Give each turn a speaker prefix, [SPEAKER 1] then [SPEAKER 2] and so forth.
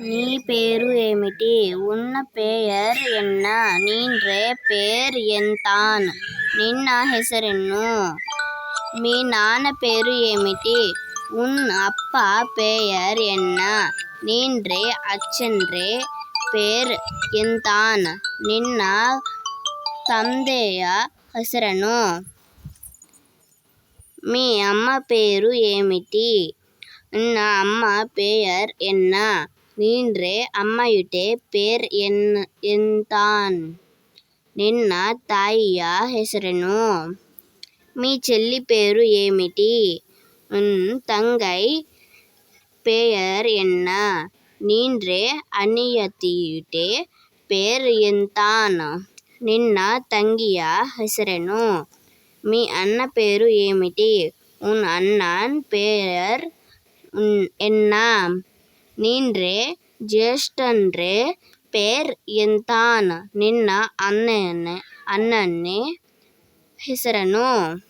[SPEAKER 1] నీ పేరు ఏమిటి? ఉన్న ಪೇಯರ್ ಎನ್ನ? ನಿನ್ರೆ ಪೇರ್ ಎಂತಾನ್? ನಿನ್ನ ಹೆಸರೇನು? మీ నాన్న పేరు ఏమిటి? ఉన్ అప్ప ಪೇಯರ್ ಎನ್ನ? ನಿನ್ರೆ ಅಚ್ಚನ್ರೆ ಪೇರ್ ಎಂತಾನ್? ನಿನ್ನ ತಂದೆಯ ಹೆಸರೇನು? మీ అమ్మ పేరు ఏమిటి? నిన్న అమ్మ ಪೇಯರ್ ಎನ್ನ? ನಿನ್ರೆ ಅಮ್ಮಯುಟೆ ಪೇರ್ ಎಂತಾನ್? నిన్న తాయియ ಹೆಸರೇನು? మీ చెల్లి పేరు ఏమిటి? ఉన్ ತಂಗೈ ಪೇಯರ್ ಎನ್ನ? ನಿನ್ರೆ ಅನಿಯತಿಯುಟೆ ಪೇರ್ ಎಂತಾನ್? నిన్న ತಂಗಿಯ ಹೆಸರೇನು? మీ అన్న పేరు ఏమిటి? ఉన్ అన్నన్ ಪೇಯರ್ ಎನ್ನ? ನಿನ್ರೆ ಜ್ಯೇಷ್ಠನ್ರೆ ಪೇರ್ ಎಂತಾನ್? ನಿನ್ನ ಅಣ್ಣನ ಹೆಸರೇನು?